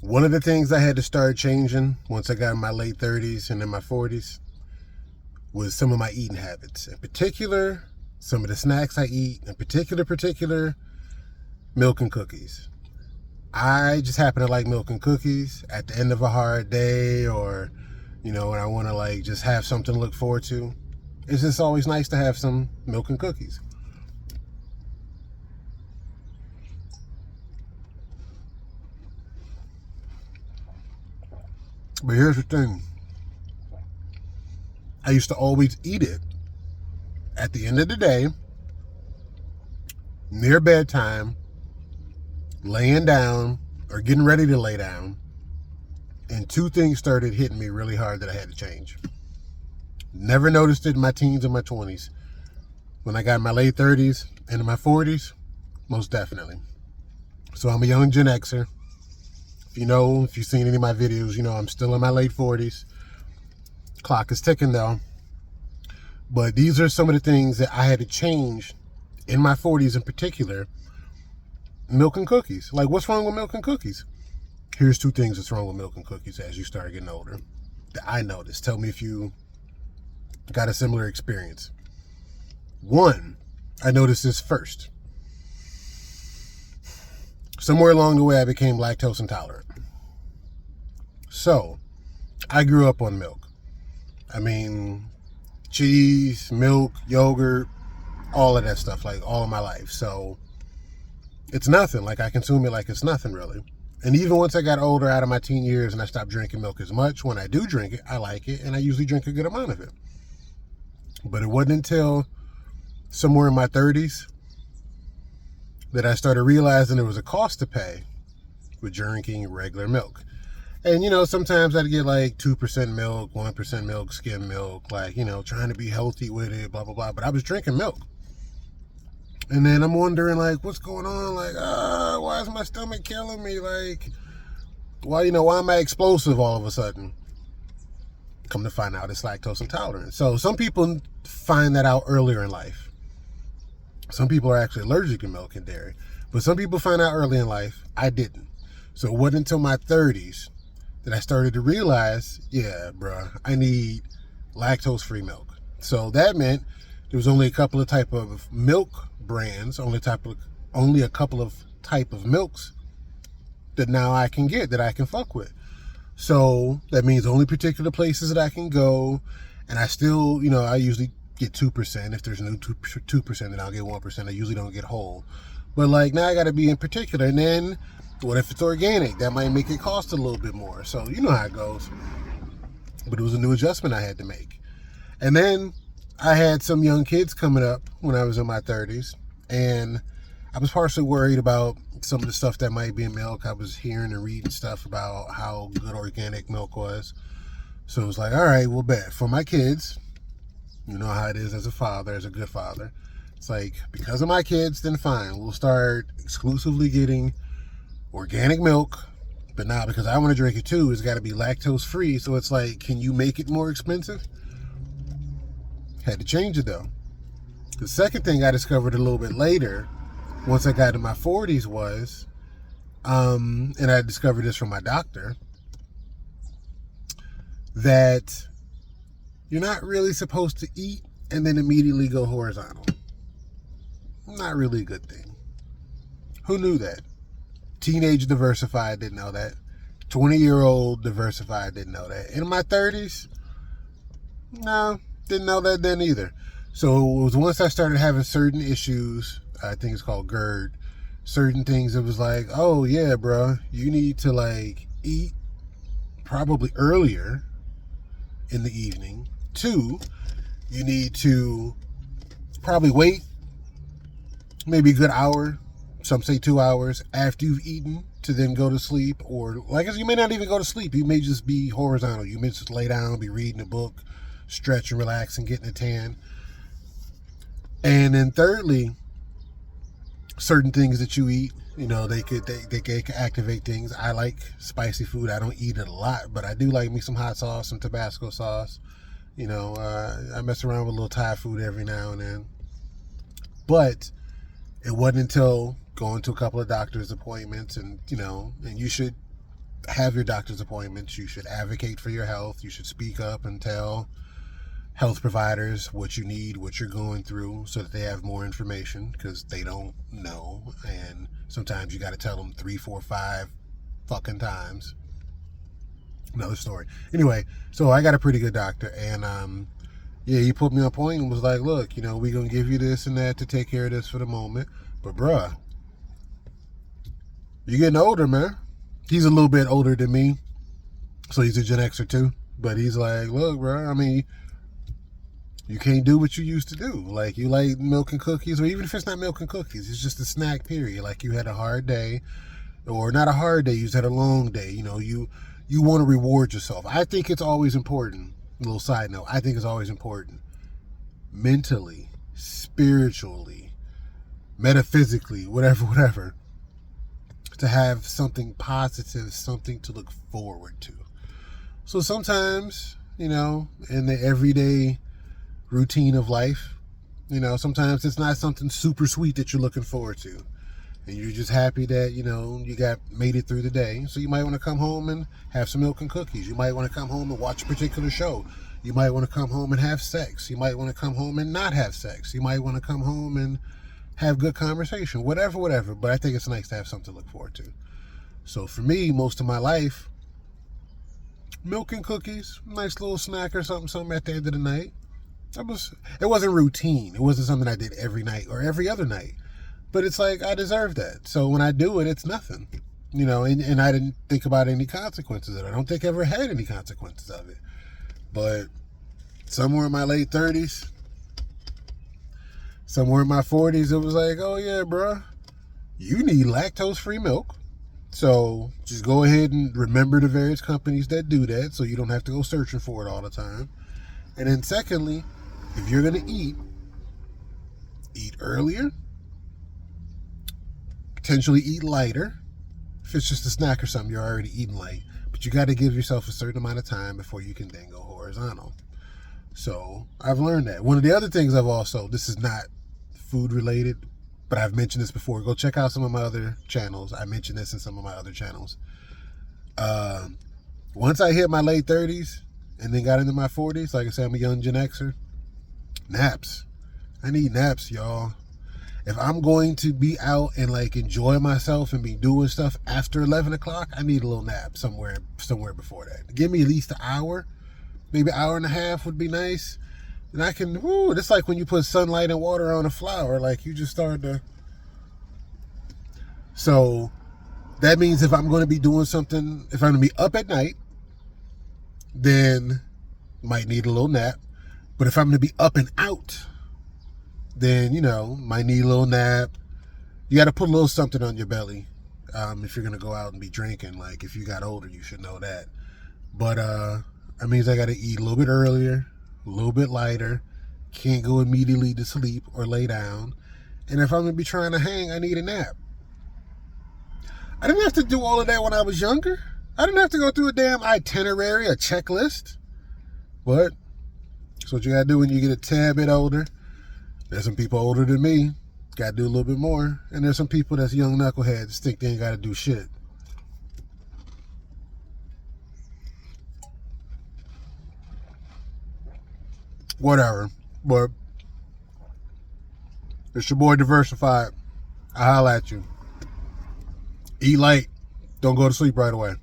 One of the things I had to start changing once I got in my late 30s and in my 40s was some of my eating habits. In particular, some of the snacks I eat, in particular, milk and cookies. I just happen to like milk and cookies at the end of a hard day, or, when I want to like just have something to look forward to. It's just always nice to have some milk and cookies. But here's the thing. I used to always eat it at the end of the day, near bedtime, laying down or getting ready to lay down, and two things started hitting me really hard that I had to change. Never noticed it in my teens and my 20s. When I got in my late 30s and in my 40s, most definitely. So I'm a young Gen-Xer. If you've seen any of my videos, I'm still in my late 40s. Clock is ticking though. But these are some of the things that I had to change in my 40s in particular. Milk and cookies. Like, what's wrong with milk and cookies? Here's two things that's wrong with milk and cookies as you start getting older that I noticed. Tell me if you got a similar experience. One, I noticed this first. Somewhere along the way, I became lactose intolerant. So, I grew up on milk. I mean, cheese, milk, yogurt, all of that stuff, like all of my life. So, it's nothing. Like, I consume it like it's nothing, really. And even once I got older, out of my teen years, and I stopped drinking milk as much, when I do drink it, I like it, and I usually drink a good amount of it. But it wasn't until somewhere in my 30s that I started realizing there was a cost to pay with drinking regular milk. And, sometimes I'd get like 2% milk, 1% milk, skim milk, like, trying to be healthy with it, blah, blah, blah. But I was drinking milk. And then I'm wondering, like, what's going on? Like, why is my stomach killing me? Like, why am I explosive all of a sudden? Come to find out, it's lactose intolerant. So some people find that out earlier in life. Some people are actually allergic to milk and dairy. But some people find out early in life. I didn't. So it wasn't until my 30s that I started to realize, yeah, bruh, I need lactose-free milk. So that meant there was only a couple of type of milk brands, only a couple of type of milks that now I can get, that I can fuck with. So that means only particular places that I can go, and I still, I usually get 2%. If there's no 2%, then I'll get 1%. I usually don't get whole. But like, now I got to be in particular. And then what if it's organic? That might make it cost a little bit more. So you know how it goes. But it was a new adjustment I had to make. And then I had some young kids coming up when I was in my 30s, and I was partially worried about some of the stuff that might be in milk. I was hearing and reading stuff about how good organic milk was. So it was like, all right, well, bet for my kids, you know how it is as a father, as a good father. It's like, because of my kids, then fine. We'll start exclusively getting organic milk. But now, because I want to drink it too, it's got to be lactose free. So it's like, can you make it more expensive? Had to change it though. The second thing I discovered a little bit later, once I got in my 40s, was, and I discovered this from my doctor, that you're not really supposed to eat and then immediately go horizontal. Not really a good thing. Who knew that? Teenage diversified didn't know that. 20-year-old diversified didn't know that. In my 30s, no, didn't know that then either. So it was once I started having certain issues, I think it's called GERD, certain things, it was like, oh yeah, bro, you need to like eat probably earlier in the evening. 2, you need to probably wait maybe a good hour, some say 2 hours after you've eaten, to then go to sleep. Or like, you may not even go to sleep, you may just be horizontal. You may just lay down, be reading a book, stretch and relax and getting a tan. And then thirdly, certain things that you eat, they can activate things. I like spicy food. I don't eat it a lot, but I do like me some hot sauce, some Tabasco sauce. I mess around with a little Thai food every now and then. But it wasn't until going to a couple of doctor's appointments, and and you should have your doctor's appointments. You should advocate for your health. You should speak up and tell health providers what you need, what you're going through, so that they have more information, because they don't know. And sometimes you got to tell them 3, 4, 5 fucking times. Another story. Anyway, so I got a pretty good doctor, and yeah, he put me on point and was like, look, we're going to give you this and that to take care of this for the moment. But, bruh, you're getting older, man. He's a little bit older than me, so he's a Gen-Xer too. But he's like, look, bro, I mean, you can't do what you used to do. Like, you like milk and cookies, or even if it's not milk and cookies, it's just a snack period. Like, you had a hard day, or not a hard day, you just had a long day. You want to reward yourself. I think it's always important, a little side note, I think it's always important, mentally, spiritually, metaphysically, whatever, to have something positive, something to look forward to. So sometimes, in the everyday routine of life, sometimes it's not something super sweet that you're looking forward to. And you're just happy that, you made it through the day. So you might want to come home and have some milk and cookies. You might want to come home and watch a particular show. You might want to come home and have sex. You might want to come home and not have sex. You might want to come home and have good conversation, whatever. But I think it's nice to have something to look forward to. So for me, most of my life, milk and cookies, nice little snack or something at the end of the night. It wasn't routine. It wasn't something I did every night or every other night. But it's like, I deserve that. So when I do it, it's nothing. And I didn't think about any consequences of it. I don't think I ever had any consequences of it. But somewhere in my late 30s, somewhere in my 40s, it was like, oh yeah, bro, you need lactose-free milk. So just go ahead and remember the various companies that do that, so you don't have to go searching for it all the time. And then secondly, if you're going to eat earlier, potentially eat lighter. If it's just a snack or something, you're already eating light. But you got to give yourself a certain amount of time before you can then go horizontal. So I've learned that. One of the other things this is not food related, but I've mentioned this before. Go check out some of my other channels. I mentioned this in some of my other channels. Once I hit my late 30s and then got into my 40s, like I said, I'm a young Gen-Xer, naps. I need naps, y'all. If I'm going to be out and enjoy myself and be doing stuff after 11 o'clock, I need a little nap somewhere before that. Give me at least an hour, maybe an hour and a half would be nice. And I can, it's like when you put sunlight and water on a flower, you just start to. So that means if I'm going to be doing something, if I'm going to be up at night, then might need a little nap. But if I'm going to be up and out, then, might need a little nap. You got to put a little something on your belly if you're going to go out and be drinking. If you got older, you should know that. But that means I got to eat a little bit earlier, a little bit lighter. Can't go immediately to sleep or lay down. And if I'm going to be trying to hang, I need a nap. I didn't have to do all of that when I was younger. I didn't have to go through a damn itinerary, a checklist. But that's what you got to do when you get a tad bit older. There's some people older than me, got to do a little bit more. And there's some people that's young knuckleheads think they ain't got to do shit. Whatever. But it's your boy Diversified. I holla at you. Eat light. Don't go to sleep right away.